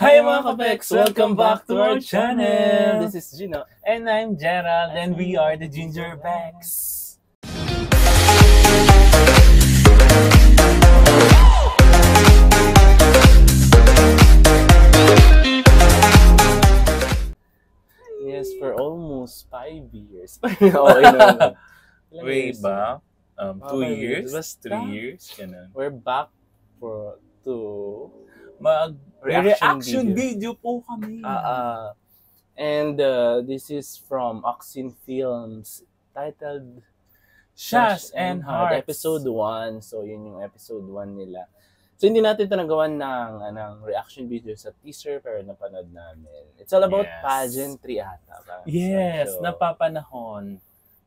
Hi mga kapex! Welcome back to our channel! This is Gino. And I'm Gerald, and we are the Gingerbecks. Yes, for almost 5 years. Way back? 2 years? Basta. 3 years? Ganun. We're back to Reaction video po kami. And this is from Oxin Films titled Shas and Hearts. Episode 1. So, yun yung episode 1 nila. So, hindi natin ito nagawan ng reaction video sa teaser pero napanood namin. It's all about pageantry ata. Yes, so, napapanahon.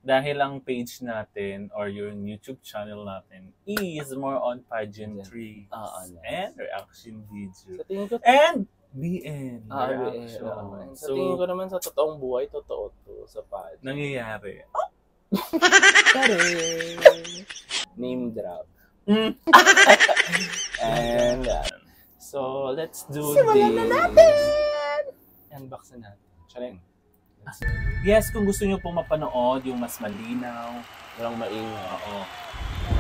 Dahil ang page natin or yung YouTube channel natin is more on pageantry and reaction video. Sa tingin ko, And BN reaction. Sa tingin ko naman sa totoong buhay, totoo to sa pageant. Nangyayari. Name drop. And so let's do Simulan na natin! Unbox na natin. Charing. Yes, kung gusto nyo pong mapanood yung mas malinaw, Walang maingay.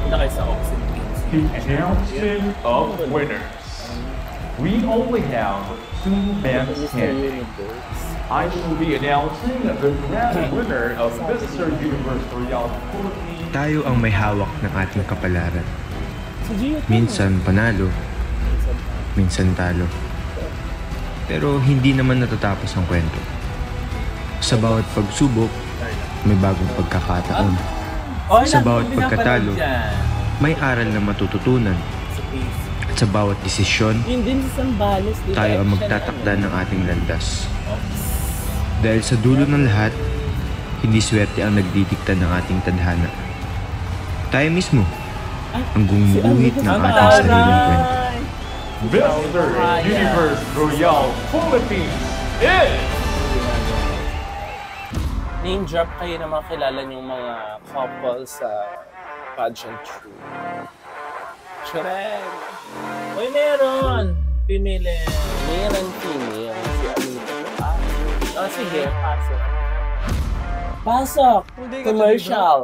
punta kayo sa Oxin Films. The announcement of winners. We only have 2 men standing. I will be announcing the grand winner of Mr. Universe Royale Philippines. Tayo ang may hawak ng ating kapalaran. Minsan panalo, minsan talo. Pero hindi naman natatapos ang kwento. Sa bawat pagsubok, may bagong pagkakataon. Sa bawat pagkatalo, may aral na matututunan. At sa bawat desisyon, tayo ang magtatakda ng ating landas. Dahil sa dulo ng lahat, hindi swerte ang nagdidikta ng ating tadhana. Tayo mismo ang gumuguhit ng ating sariling kwento. Mr. Universe Royale Philippines is... Name drop kayo na makilala yung mga couple sa pageantry. Charing! Uy, meron! Pimili. Meron female. Si Anita. Sige. Pasok. Pasok! Commercial!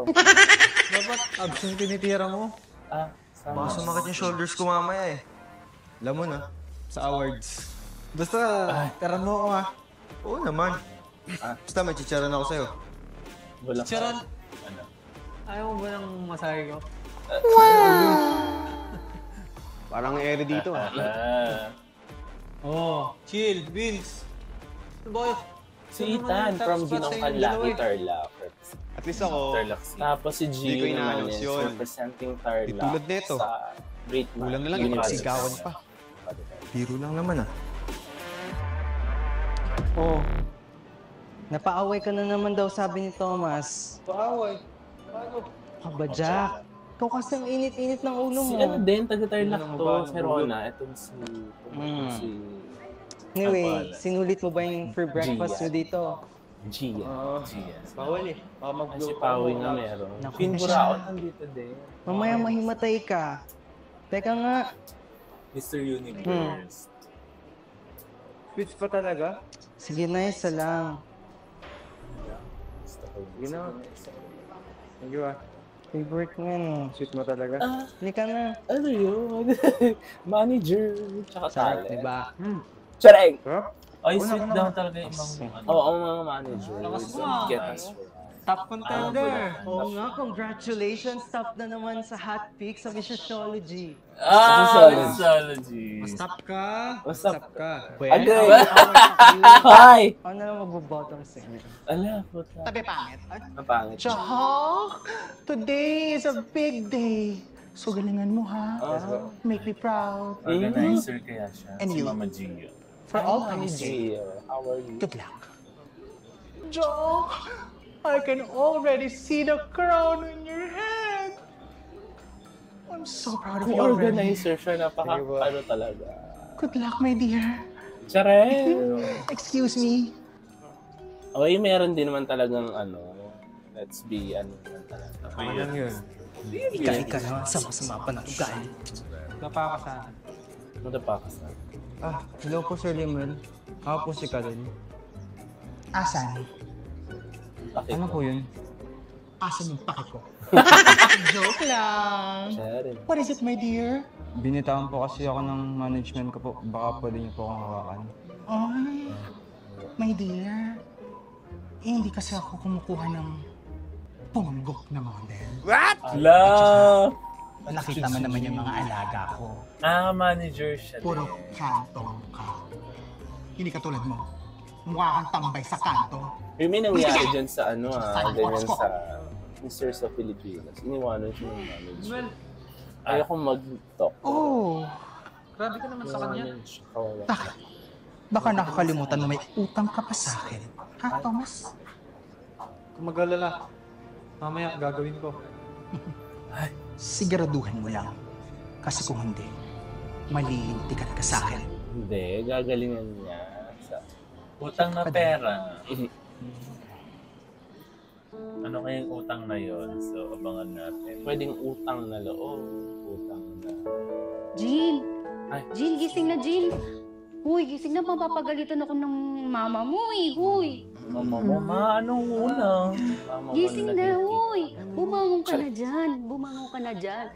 Dapat abs yung tinitira mo. Sama. Baka sumakit yung shoulders ko mamaya eh. Alam mo na, sa awards. Basta, tara mo ako ha. Oo naman. Basta may chicharan ako sa'yo. Wala. Chicharan? Ano? Ayaw mo ba ng masahe ko? Parang ere dito ah. Oh, chill, Vince. Boy. Si Ethan from Ginongkan Lucky Tarlac. At least ako, Tapos si Hindi Gio ko naman inaayos is yun. representing Tarlac Tulad nito. sa Great kulang na lang yung pagsigawan pa. Biro lang naman ah. Oh. Napaaway ka na naman daw sabi ni Thomas. Paaway. Paano? Aba, Jack. Ikaw kasi ang init-init ng ulo mo. Si ano din, taga-Tarlac to, si Rona. Itong si... Anyway, sinulit mo ba yung free breakfast mo dito? Gia. Bawal eh. Baka mag-blow Si Pawi nga meron. Naku, Pinburaon nandito din. Mamaya mahimatay ka. Teka nga. Mr. Universe. Switch pa talaga? Sige na, isa lang. Sige na. Thank you ah. Favorite nga no. Sweet mo talaga. Halika na. Ano yun? Manager. Tsaka Sarap, talent. diba? Charing! Sarap? Ay, sweet daw talaga yung mga Oo, ang mga manager. Lakas mo, Don't get us wrong. Top contender. Oo nga, congratulations. Top na naman sa hot pick sa Missology. Missology. Stop ka. What's up? Stop ka. Agay! Hi! Ako na lang mag-bottom sa inyo. Ala, puta. Tabi pangit. Ang pangit. Chahok! Today is a big day. So galingan mo ha. Make me proud. Organizer kaya siya. And Si you? Mama Gio. For all I'm time's sake. Gia. How are you? Good luck. Joe, I can already see the crown on your head. I'm so proud of Kung you already. organizer siya, napaka-ano talaga. Good luck, my dear. Charing! Excuse me. Okay, meron din naman talagang ano, let's be, ano naman talaga. Ano yun? Ika naman sa masama pa ng ugali. Napaka sa akin. Ano pa ka Hello po, Sir Limuel. Ako po si Karen. Asan? Ano po yun? Asan yung pake ko? Joke lang. Sharon. What is it, my dear? Binitawan po kasi ako ng management ko po. Baka pwede niyo po akong hawakan. Ay, my dear. Hindi kasi ako kumukuha ng punggok na model. Love! Nakita mo naman yung mga alaga ko. Manager siya. Puro kanto ka. Hindi katulad mo. Mukha kang tambay sa kanto. Yung may nangyari dyan sa ganyan sa Mr. sa Pilipinas. Iniwanan siya ng manager. Ayoko mag-talk. Oh, Grabe ka naman sa kanya. baka nakakalimutan mo may utang ka pa sa akin. Ha, Thomas? Kung mag-alala, mamaya gagawin ko. Siguraduhan mo lang. Kasi kung hindi, malilintikan ka sa akin. Hindi, gagalingan niya. Utang na pera. Ano kayang utang na yon? So, abangan natin. Pwedeng utang na loob, utang na... Jean! Ay. Jean, gising na, Jean! Huy, gising na, mapapagalitan ako ng mama mo eh, huy! Mama, anong unang? Gising na, huy! Bumangon ka na dyan, bumangon ka na dyan.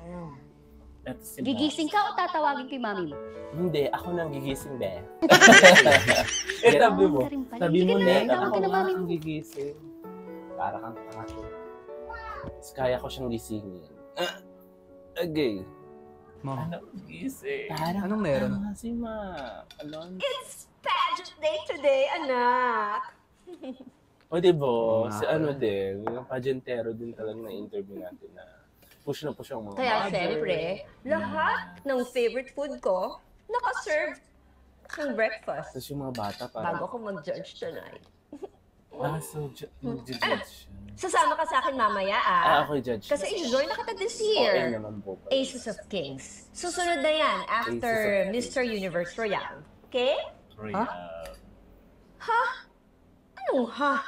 Gigising ka o tatawagin kay mami mo? Hindi, ako nang gigising, be. Sabi mo. Sabi mo Sige na, tawag ako ka na nga mami ang mo. gigising. Para kang pangato. Tapos kaya ko siyang gisingin. Okay. Ano gising? Anong meron? Kasi Alon. It's pageant day today, anak. O diba, si din, yung pageantero din talaga na interview natin na push na push ang mga Kaya mother. siyempre, lahat ng favorite food ko, nakaserve ng breakfast. Tapos yung mga bata parang... Bago ko mag-judge tonight. So, mag-judge siya. Sasama ka sa akin mamaya, ako judge. Kasi i-join na kita this Okay year. naman po. Aces of Kings. Susunod na yan after Mr. Universe Royale. Okay? Royal. Anong ha?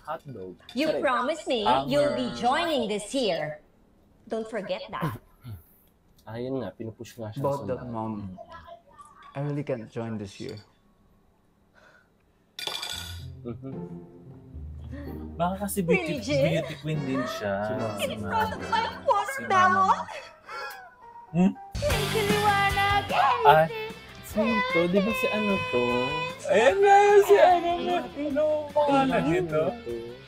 Hotdog. You promised me you'll be joining this year. Don't forget that. Ayun nga, pinupush nga siya. About that, Mom. I really can't join this year. Baka kasi Really, Jay? beauty queen din siya. In front of my watermelon? Kiliwanag! Sino to? Di ba si ano to? Ayan nga yun si ano pangalan nito?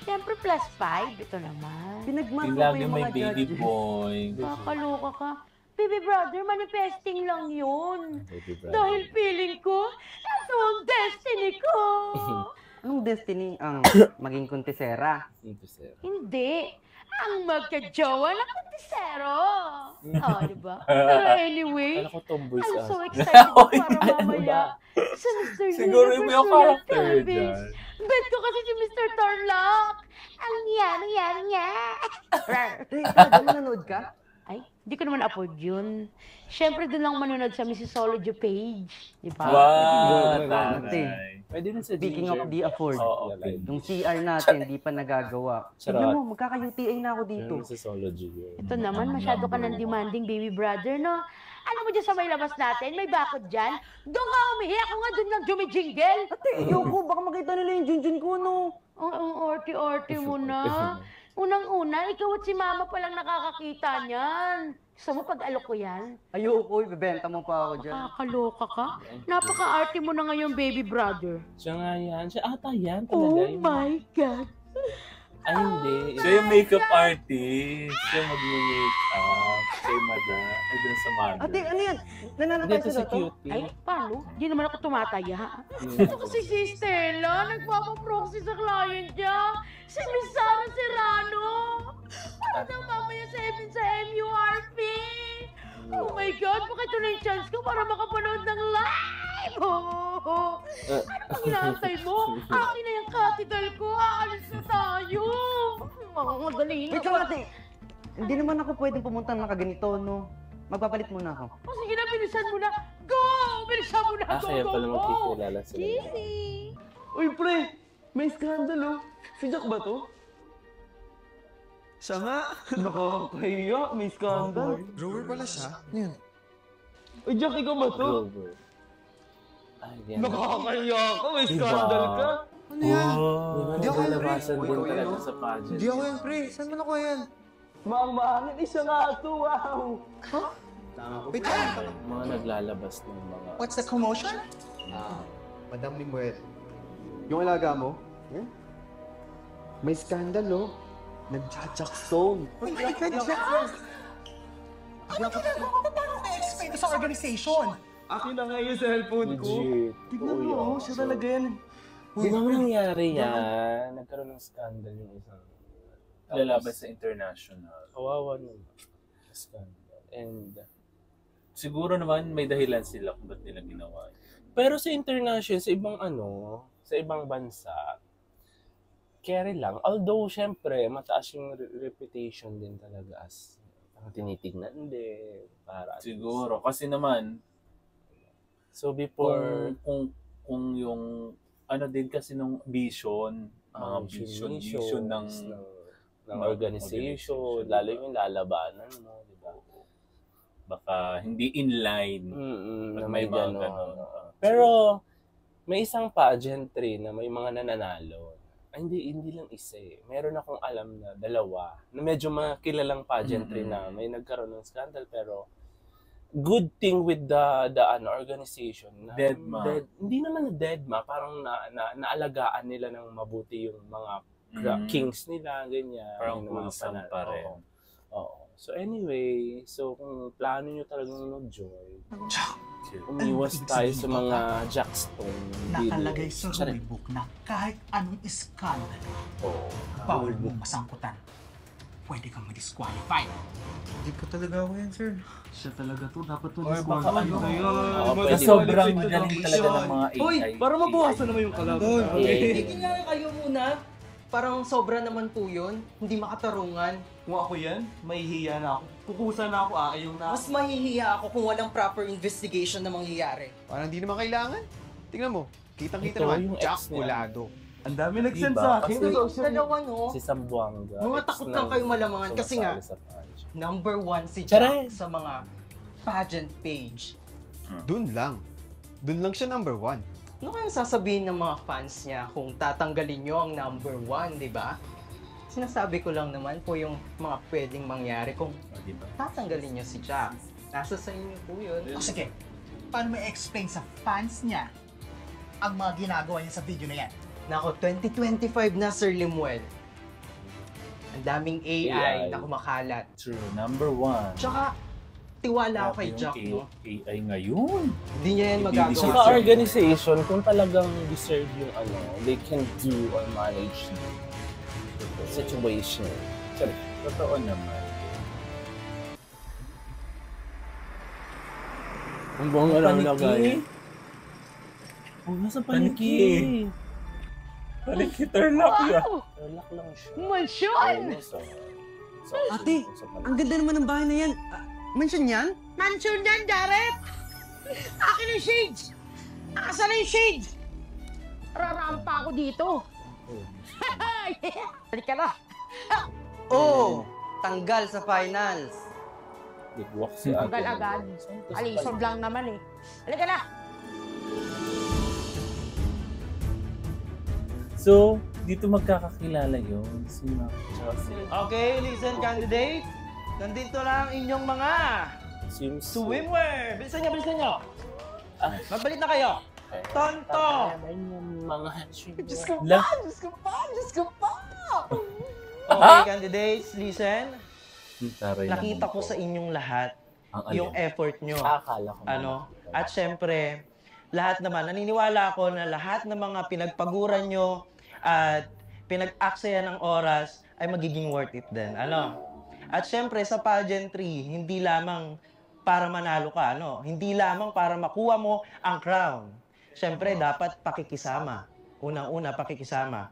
Siyempre plus 5, ito naman. Yung lagi may baby boy. Kakaloka ka. Baby brother, manifesting lang yun. Baby brother. Dahil feeling ko, ito ang destiny ko. Anong destiny ang maging kontisera? Hindi. Ang magka-jowa ng kontisero. Diba? Pero anyway, Alam ko tomboy I'm sa so excited para Ano mamaya sa Mr. Siguro yung Universe character Royale dyan. Pelvis. Bet ko kasi si Mr. Tarlac. Ang niya. Talaga manonood ka? Ay, hindi ko naman upload yun. Siyempre, doon lang manonood sa Mississology page. Di ba? Wow! Taray. Pwede rin sa Speaking of the afford, Oo, okay. yung CR natin, di pa nagagawa. Tignan mo, magkaka-UTA na ako dito. Sa Sology yun. Ito naman, masyado ka ng demanding, baby brother, no? Alam mo dyan sa may labas natin, may bakod dyan. Doon ka umihi, ako nga doon lang jumijingle. Ayoko, baka makita nila yung junjun ko, no? Ang orti-orti mo na. Unang-una, ikaw at si mama palang nakakakita niyan. Gusto mo pag-alok ko yan? Ayoko, ibebenta mo pa ako dyan. Kakaloka ka? Napaka-arte mo na ngayon, baby brother. Siya nga yan. Siya ata yan talaga. Oh Yung- my God! Ay, hindi. Siya yung makeup artist. Siya mag-makeup. Kay Mada. Ay, dun sa Mada. Ate, ano yan? Nananatay Dito si sila to? Cutie. Ay, paano? Di naman ako tumataya. Ito kasi si Stella, nagpapaproxy sa client niya. Si Miss Sarah Serrano. Para daw mamaya sa MURP. Oh my God, bakit ito na yung chance ko para makapanood ng live? Oh. Ano bang inaantay mo? Akin na yung capital ko. Aalis na tayo. Madali na. Wait lang, ate. Hindi naman ako pwedeng pumunta ng nakaganito, no? Magpapalit muna ako. Oh, sige na, bilisan mo na. Go! Bilisan mo na. Go, Kaya go, pala go. magkikilala sila. Easy. Uy, pre! May scandal, oh. Si Jack ba to? Siya nga. Nakakahiya, may scandal. Drawer pala siya. Ano yun? Uy, Jack, ikaw ba to? Ay, yan. Nakakaya ka, may scandal ka. Ano yan? Hindi ako nalabasan din talaga sa pageant. Hindi ako yan, pre. Saan mo nakuha yan? Mang-mangin, isa nga ito, wow. Wait, Mga naglalabas ng mga... What's the commotion? Madam Limuel, yung alaga mo, may skandal, oh. Nag-jackstone. Ano na-explain ko sa organization? Akin na nga yung cellphone ko. Legit. Tignan mo, siya talaga yan. Di ba nangyari yan? Nagkaroon ng scandal yung isang... Lalabas sa international. Kawawa naman. Scandal. And... Siguro naman may dahilan sila kung ba't nila ginawa. Pero sa international, sa ibang sa ibang bansa, carry lang. Although, syempre, mataas yung reputation din talaga as tinitignan din. Para siguro. Kasi naman, so before... Kung yung, din kasi nung vision, mga vision ng organization, lalo yung lalabanan mo, di ba? Baka hindi in line. Na may gano'n. Pero, may isang pageantry na may mga nananalo. Ay, hindi lang isa eh. Meron akong alam na dalawa, na medyo makilalang pageantry na may nagkaroon ng scandal, pero good thing with the organization. Na hindi naman na deadma, parang naalagaan nila ng mabuti yung mga kings nila, ganyan. Parang wholesome pa rin. Oo. So anyway, kung plano nyo talagang mag-join, umiwas tayo sa mga jackstone. Nakalagay sa rulebook na kahit anong scandal, bawal mong masangkutan. Pwede kang ma-disqualify. Hindi pa talaga ako yan, sir. Siya talaga to, dapat to disqualify. Sobrang galing talaga ng mga AI. Uy, para mabawasan naman yung kalaban. Hindi nga kayo muna. Parang sobra naman po yun. Hindi makatarungan. Kung ako yan, mahihiya na ako. Kukusa na ako, ayaw na ako. Mas mahihiya ako kung walang proper investigation na mangyayari. Parang hindi naman kailangan. Tingnan mo, kitang-kita Ito, naman, yung Jack ex niya. Kulado. Ang dami nag-send Diba? sa akin. Kasi dalawa, no? Si Sambuanga. Mga takot lang kayo malamangan kasi nga, number 1 si Charay! Jack sa mga pageant page. Doon lang siya number 1. Ano kayang sasabihin ng mga fans niya kung tatanggalin nyo ang number 1, di ba? Sinasabi ko lang naman po yung mga pwedeng mangyari kung tatanggalin nyo si Jack. Nasa sa inyo po yun. O sige, paano may explain sa fans niya ang mga ginagawa niya sa video na yan? Nako, 2025 na, Sir Limuel. Ang daming AI na kumakalat. True, number 1. Tsaka, tiwala ako kay Jack, no? AI ngayon. Hindi niya yan magagawa. Saka organization, kung talagang deserve yung they can do or manage the situation. Sorry. Totoo naman. Ang buong alam na guys. Nasa paniki. Paniki, turlock yan. Turlock lang siya. Mansyon! Ate, ang ganda naman ng bahay na yan. Mansion yan? Mansion yan, Jared! Akin yung shades! Asan na yung shades? Rarampa ako dito. Halika na. Oo! Tanggal sa finals. Bigwak si Ate. Tanggal agad. Alisod lang naman eh. Halika na. So, dito magkakakilala yun. Si Mac Chelsea. Okay, listen candidate. Nandito lang inyong mga swimwear. Bilisan nyo. Magbalik na kayo. Tonto! Mga Diyos ko pa! Okay, candidates, listen. Nakita ko sa inyong lahat yung effort nyo. Akala ko. At syempre, lahat naman, naniniwala ako na lahat ng mga pinagpaguran nyo at pinag-aksaya ng oras ay magiging worth it din. At syempre, sa pageantry, hindi lamang para manalo ka, hindi lamang para makuha mo ang crown. Syempre, dapat pakikisama. Unang-una, pakikisama.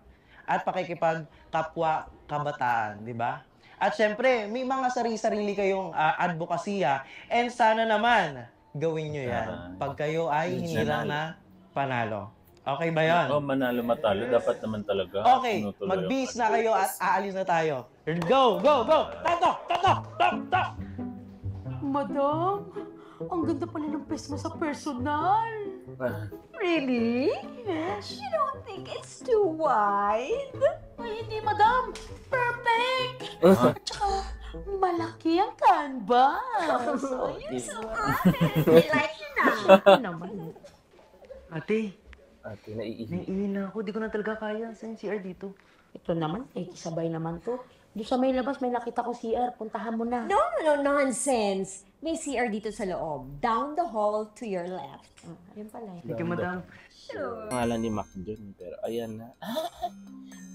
At pakikipagkapwa kabataan, di ba? At syempre, may mga sarili-sarili kayong advokasya and sana naman gawin nyo yan pag kayo ay hindi lang na panalo. Okay ba yan? Manalo matalo, dapat naman talaga. Okay, mag-bis na kayo at aalis na tayo. Go! Tato! Madam, Ang ganda pala ng pes mo sa personal. Really? Yes. You don't think it's too wide? Ay, hindi, madam. Perfect. Tsaka, malaki ang canvas. Oh, you're so perfect. I like you now. Naman. Ate, naiihi. naiihi na ako. Di ko na talaga kaya. Saan yung CR dito? Ito naman, sabay naman to. Doon sa may labas, may nakita ko CR. Puntahan mo na. No, nonsense. May CR dito sa loob. Down the hall to your left. Ayun pala. Thank you, madam. Sure. Pangalan ni Mac dun, pero ayan na.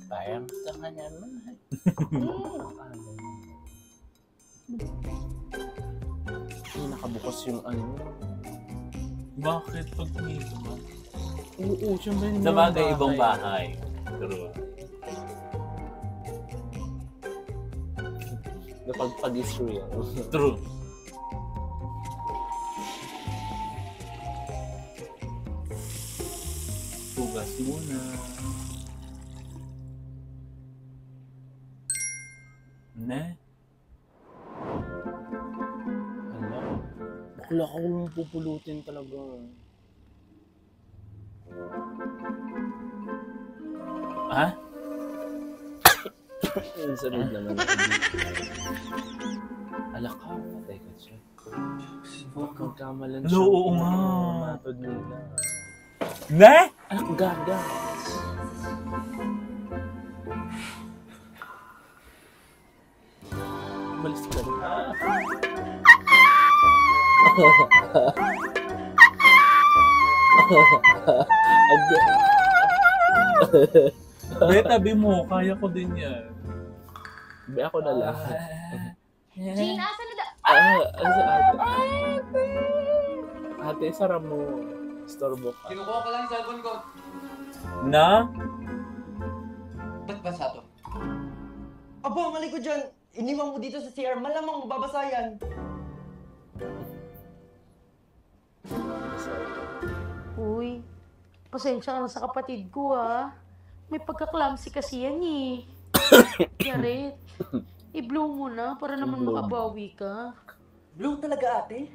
Parang sa kanya naman. Nakabukas yung ano. Bakit pag dito ba? Oo, siyempre Sa bagay, ibang bahay. True. Napagpag-issue yan. True. Tugas muna. Ne? Hala. Bakla ka kung pupulutin talaga. Ha? Yung sunod naman. Ala ka, patay ka siya. Magkamalan siya. Oo nga. Matod nila. Ne? Anak, gaga. Malis ka na. Be, tabi mo. Kaya ko din yan. Be, ako na lang. Jean, asan na Ano sa ate? Ate, sara mo. Storbo ka. Kinukuha ko lang yung cellphone ko. Na? Ba't basa to? Aba, mali ko dyan. Iniwan mo dito sa CR. Malamang mababasa yan. Uy, pasensya ka na sa kapatid ko, ha. May pagka-clumsy kasi yan, eh. Yaret, i-blow mo na para naman makabawi ka. Blow talaga, ate?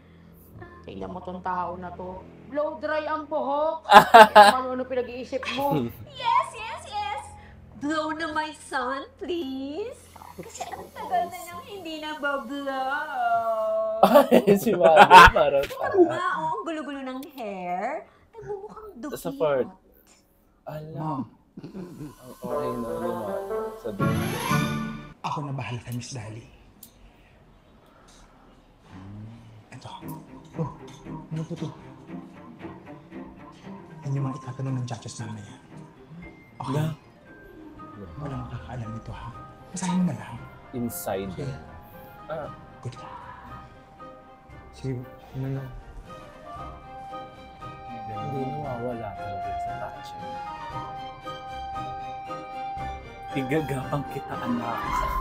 Tingnan mo tong tao na to. Blow dry ang buhok. Kaya ano pinag-iisip mo? Yes. Blow na my son, please. Kasi ang tagal na niyang hindi nabablow. Ay, si Mami, parang Ang gulo-gulo ng hair. Nagmumukhang dukit. sa part. Alam. Okay na naman. Sa dito. Ako na bahala kay Miss Dali. Ito. Oh, ano po to? Yan yung mga itatanong ng judges mamaya. Okay. Walang makakaalam nito, ha? Basahin mo na lang. Inside. Okay. Good. Sige, ano na? Hindi nawawala talaga sa touching. Igagapang kita, anak.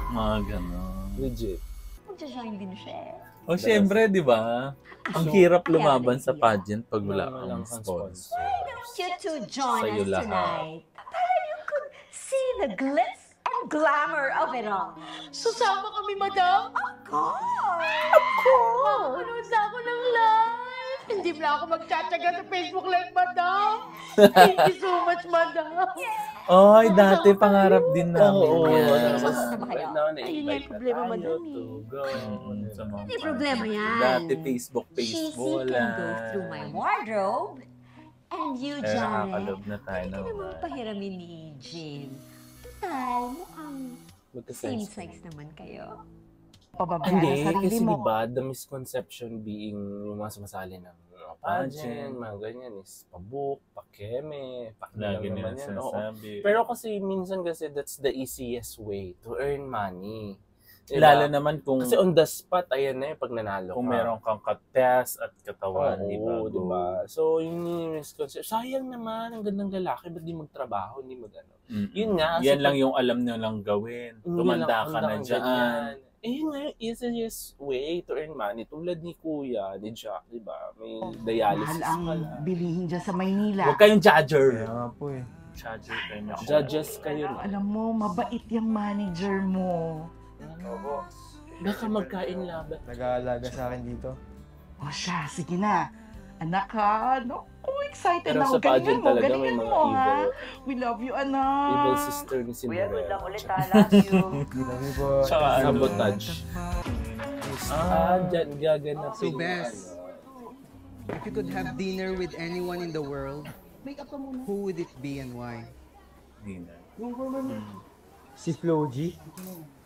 Mga gano'n. Legit. Magja-join din siya. O syempre, di ba? Ang hirap lumaban sa pageant pag wala kang sponsor. Don't you two join Sa'yo us lahat. tonight? Para you could see the glitz and glamour of it all. Susama kami, madam? Of course! Makakanood na ako ng live. Hindi na ako magtsatsaga sa Facebook Live, madam. Thank you so much, madam. Oy, dati pangarap din namin yan. Sasama na ba kayo? Ayun nga yung problema, madam, eh. Hindi problema yan. Dati Facebook She wala. can go through my wardrobe. And you, Eh, Janet, nakakalob na tayo hindi ka naman naman. pahiramin ni Jean. Total, mukhang same sex naman kayo. Hindi, kasi diba, the misconception being yung mga sumasali ng pageant, mga ganyan is pabook, pakeme, Lagi pakilang nila naman yan. Oo. sinasabi. Pero kasi minsan kasi that's the easiest way to earn money. Lalo naman kung Kasi on the spot, ayan na yung pag nanalo kung ka. meron kang katest at katawan, di ba? Oo, diba? So, yun yung misconception. Sayang naman, ang gandang lalaki, ba't di magtrabaho, di mag-ano? Yun nga. Yan kasi lang pag- yung alam nyo lang gawin. Tumanda ka na dyan. Eh, yun nga yung easiest way to earn money. Tulad ni Kuya, ni Jack, di ba? May dialysis Mahal ang pala. bilihin dyan sa Maynila. Huwag kayong judger. Kaya nga po eh. Judger kayo na. Judges kayo na. Alam mo, mabait yung manager mo. Baka magkain laban. Nag-aalaga sa akin dito. O siya, sige na. Anak ha, naku, excited Pero na sa ako. Galingan pageant mo, talaga may galingan mga mo ha. evil. We love you, anak. Evil sister ni Kuya, Cinderella. good luck ulit ha. Love you. Tsaka ano? Sabotage. Dyan gaganapin So, yung Bes, if you could have dinner with anyone in the world, who would it be and why? Dinner. Si Floji.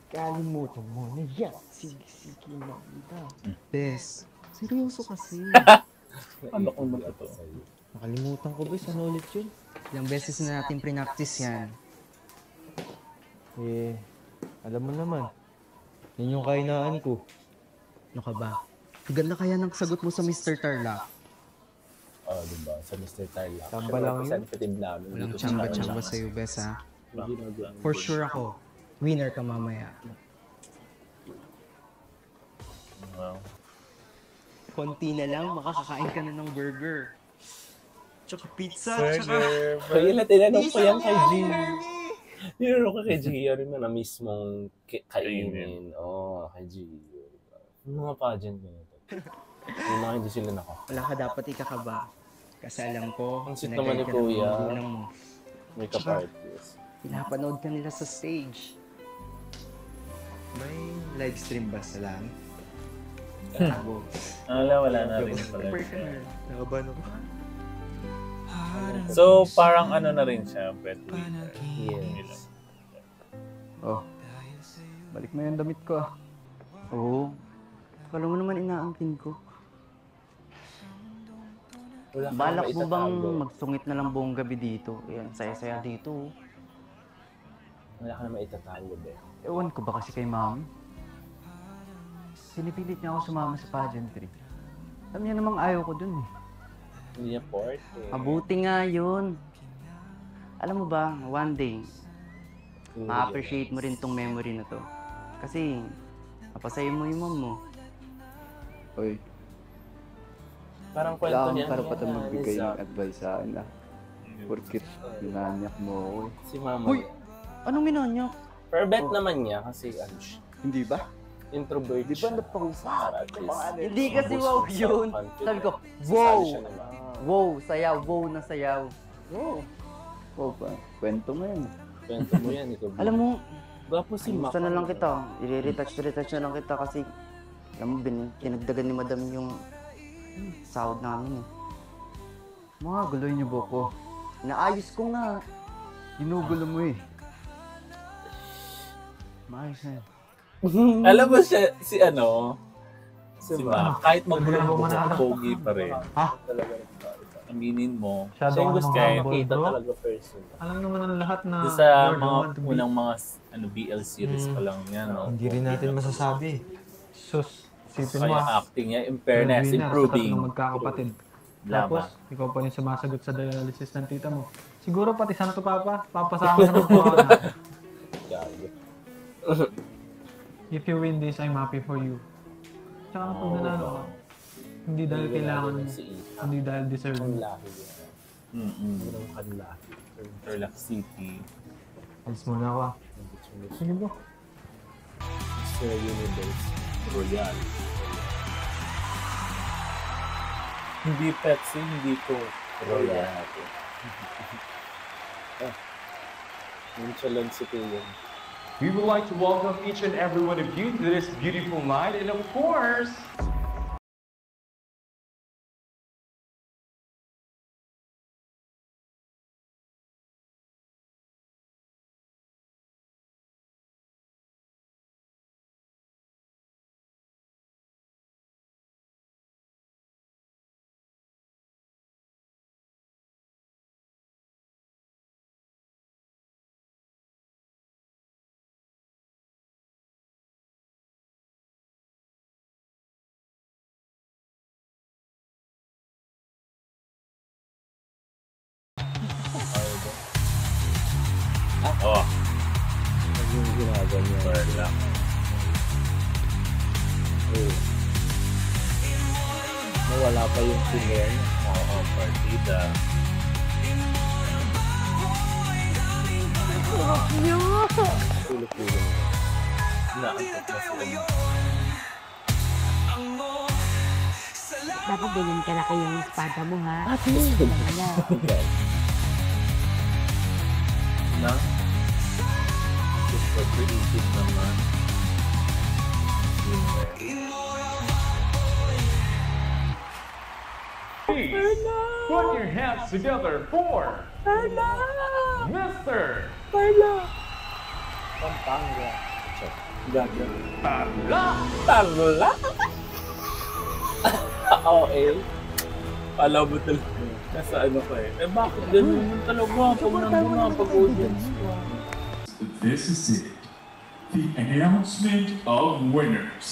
Kalimutan mo na yan. Sige, maganda. Bes, seryoso kasi. Ano kung ba ito? Nakalimutan ko, Bes. Ano ulit yun? Ilang beses na natin prinactice yan. Alam mo naman. Yan yung kainaan ko. Ano ka ba? Ganda kaya ng sagot mo sa Mr. Tarlac. Diba? Sa Mr. Tarlac. Tamba lang yun. Sensitive namin. Walang tsamba-tsamba sa'yo, Bes, ha? For sure ako. Winner ka mamaya. Wow. Konti na lang, makakakain ka na ng burger. Tsaka pizza, Burger. Kaya na tinanong ko yan kay G. Tinanong ko kay G. Ano na mismong kainin. Kay G. Yung mga pageant na ito. Yung mga hindi sila nako. Wala ka dapat ikakaba. Kasi alam ko, Ang sweet naman ni Kuya. May ka-parties. Pinapanood ka nila sa stage. May live stream ba sa lang? Wala na rin pala. Nakaban ako. So, parang ano na rin siya, pet winner. Yes. Balik mo yung damit ko. Oo. Kala mo naman inaangkin ko. Wala ka Balak naman mo bang itatago. magsungit na lang buong gabi dito? Ayan, saya-saya dito. Wala ka naman itatago, be. Ewan ko ba kasi kay mami? Sinipilit niya ako sumama sa pageantry. Alam niya namang ayaw ko dun eh. Hindi niya port eh. Mabuti nga yun. Alam mo ba, one day, ma-appreciate mo rin tong memory na to. Kasi, napasaya mo yung mom mo. Oy, Parang kwento wala niya. akong karapatan magbigay ng advice sa akin ah. Porkit binanyak mo ako eh. Si mama. Uy! Anong minanyak? Pero bet naman niya kasi ano siya. Hindi ba? Introvert Di ba siya. napausa? Hindi kasi wow yun. Sabi ko, wow! Wow, sayaw, wow na sayaw. Oo. Oo pa. Kwento mo yan. Kwento mo yan, ikaw. Alam mo, Gwapo si Mac. gusto na lang kita. I-retouch na lang kita kasi alam mo, tinagdagan ni madam yung sahod namin eh. Mga guloy niyo buko. Inaayos ko nga. Ginugulo mo eh. Maayos na yan. Alam mo siya, si Mac, kahit mag-pogi pa rin. Ha? Aminin mo. Masyado Siya yung ka gusto namang ko humble, makita bro. talaga person. Alam naman ang lahat na Doon sa you're the mga one to be. unang mga BL series pa lang yan. No? Hindi rin natin masasabi. Sus, sipin mo Kaya acting niya, in fairness, improving. Sa magkakapatid. Laban. Tapos, ikaw pa rin sumasagot sa dialysis ng tita mo. Siguro pati Santo Papa, papasama na po na. Gago. If you win this, I'm happy for you. Tsaka pag nanalo ka, hindi dahil kailangan, hindi dahil deserve Ang mo. laki yan. Ang kanlaki. Tarlac City. Alis muna ako. Sige bro. Mr. Universe. Royal. Hindi Pepsi, hindi ko Royal. Nonchalant si Kuya. We would like to welcome each and every one of you to this beautiful night, and of course, Oh, Yung ginaganyan. Tarlac. Nawala pa yung singer. Oo, partida. Tulog-tulog. Naantok na sila. Dapat ganyan kalaki yung espada mo, ha? Ate! Wala. Na? Super creative naman. Please, put your hands together for Mr. Pampanga. Gaga. Tarla. Okay. Alam mo talaga. Nasa ano ka eh. Eh bakit ganun yung talaga pag nandun na pag-audience ko? This is it. The announcement of winners.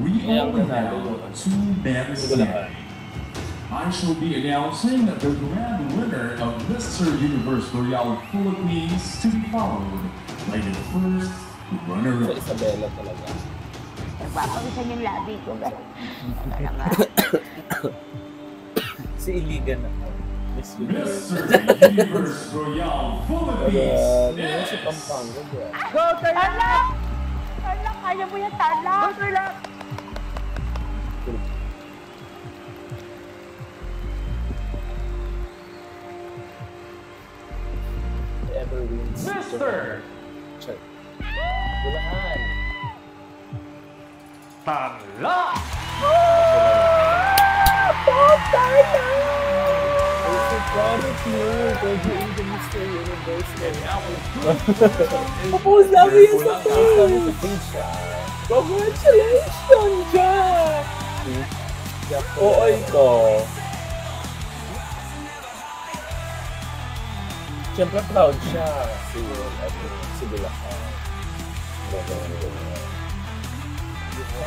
We only have 2 men standing. I shall be announcing the grand winner of Mr. Universe Royale Philippines to be followed by the first runner-up. Isabela talaga. Nagpapawisan yung labi ko, ba? Si Iligan na. Mr. Universe Royale Philippines Ano si Pampanga, bro? Go, Tarlac! Tarlac, kaya mo yan, Tarlac! Go, Tarlac! Ever wins. Mr. Check. Bulacan. Tarla! Proud of you, graduating the Mr. Universe. Propose namin yan sa page. Congratulations, Jack! Oo, ito. Siyempre proud siya. Si Bulacan.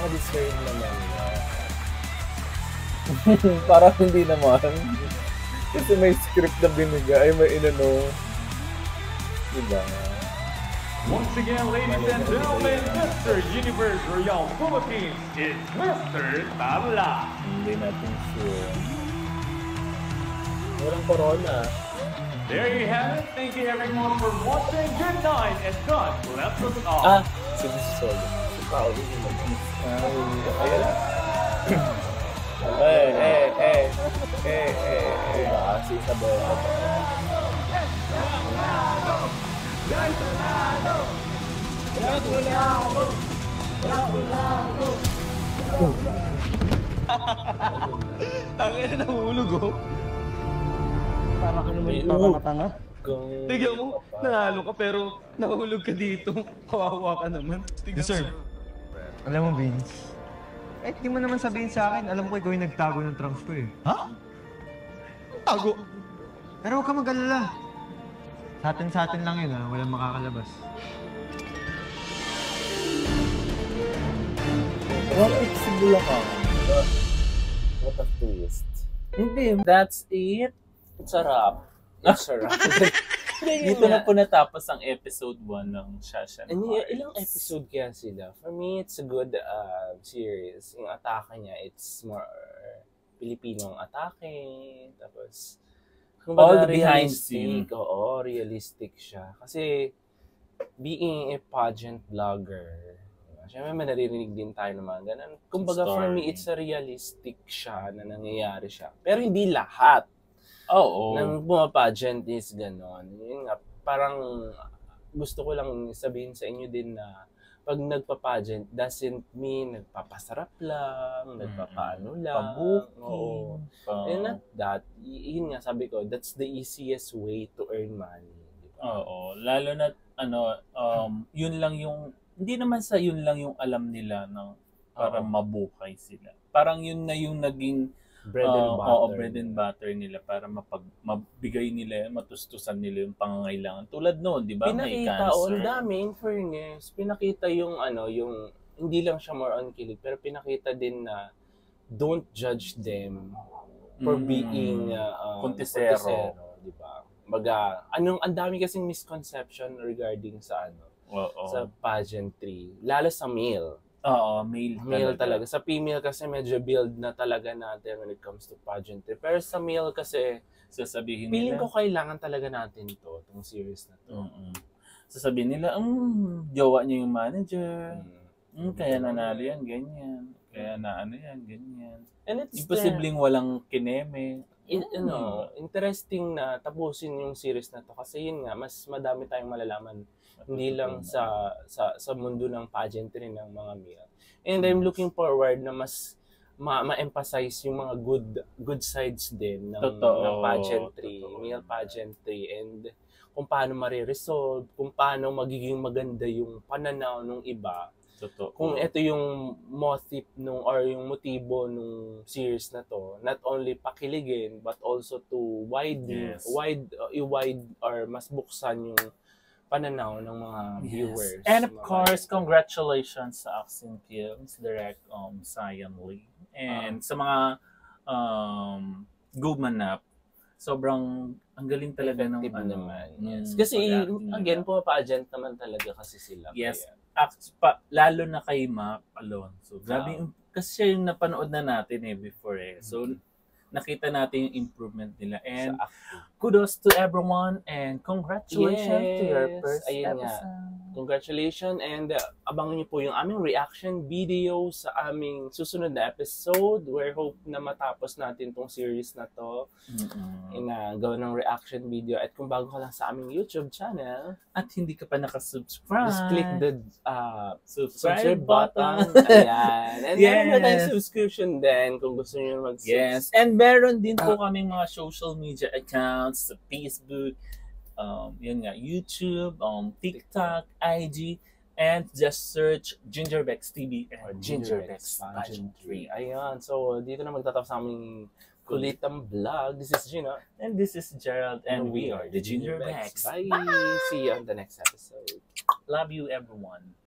Deserve naman niya. Parang hindi naman. Kasi may script na binigay, may inano. Diba? Once again, ladies and gentlemen, Mr. Universe Royale Philippines is Mr. Tarla. Hindi natin sure. Walang corona. There you have it. Thank you everyone for watching. Good night and God bless us all. Si Solo. Si Paolo yung ayun lang. Si Isabela. Tangin na nahulog, oh. Para ka naman yung tanga. Tigyan mo, nanalo ka pero nahulog ka dito. Kawawa ka naman. Sir, alam mo, Vince, kahit di mo naman sabihin sa akin, alam ko ikaw yung nagtago ng trunks ko eh. Ha? Tago? Pero huwag ka mag-alala. Sa atin lang yun ha, walang makakalabas. Bakit si Bulacan? What a twist. Hindi, that's it. Sarap. Sarap. Dito na po natapos ang episode 1 ng Shashan Hearts. Ilang episode kaya sila? For me, it's a good series. Yung atake niya, it's more Pilipinong atake. Tapos, all the behind scene. Oo, realistic siya. Kasi, being a pageant vlogger, syempre may naririnig din tayo ng mga ganun. Kumbaga, for me, it's a realistic siya na nangyayari siya. Pero hindi lahat. Nang pageant is gano'n. Yun nga, parang gusto ko lang sabihin sa inyo din na pag nagpa-pageant doesn't mean nagpapasarap lang, nagpapaano lang. Oo. And not that, yun nga sabi ko, that's the easiest way to earn money. Diba? Oo. Lalo na, yun lang yung, hindi naman sa yun lang yung alam nila ng para mabuhay sila. Parang yun na yung naging bread and butter nila para mabigay nila, matustusan nila yung pangangailangan. Tulad noon, di ba? May Pinakita, cancer. ang dami, in fairness, pinakita yung yung, hindi lang siya more on kilig, pero pinakita din na don't judge them for being Kontesero. Di ba? Baga, ang dami kasing misconception regarding sa sa pageantry, lalo sa male. Oo, male talaga. Sa female kasi medyo build na talaga natin when it comes to pageantry. Pero sa male kasi, sasabihin feeling nila, ko kailangan talaga natin itong series na to. Sasabihin nila, jowa niya yung manager. Kaya nanalo yan, ganyan. Kaya na ano yan, ganyan. And it's imposibleng walang kineme. Interesting na tapusin yung series na to kasi yun nga, mas madami tayong malalaman. Hindi lang sa mundo ng pageantry ng mga male. And I'm looking forward na mas ma-emphasize yung mga good sides din ng pageantry, male pageantry, and kung paano mariresolve, kung paano magiging maganda yung pananaw ng iba. Kung ito yung motif yung motibo nung series na to, not only pakiligin but also to wide or mas buksan yung pananaw ng mga viewers. And of course, congratulations sa Action Films Direct Zion Lee and sa mga gumanap. Sobrang ang galing talaga ng naman. Yes. Kasi again, pageant naman talaga kasi sila. Yes. Lalo na kay Mac Alonzo. Grabe, kasi siya yung napanood na natin before So, nakita natin yung improvement nila. And kudos to everyone and congratulations to your first episode. Congratulations and abangan niyo po yung aming reaction video sa aming susunod na episode. We hope na matapos natin tong series na to. Gawa ng reaction video. At kung bago ka lang sa aming YouTube channel at hindi ka pa nakasubscribe, just click the subscribe button. Ayan. And meron na tayong subscription din kung gusto niyo mag-subscribe. Yes. And meron din po kaming mga social media accounts sa Facebook, YouTube, TikTok, IG, and just search Gingerbex TV or Gingerbex Pageantry. Ayan. So, dito na magtatapos sa aming kulitang vlog. This is Gina. And this is Gerald. And we are the Gingerbex. Bye! See you on the next episode. Love you, everyone.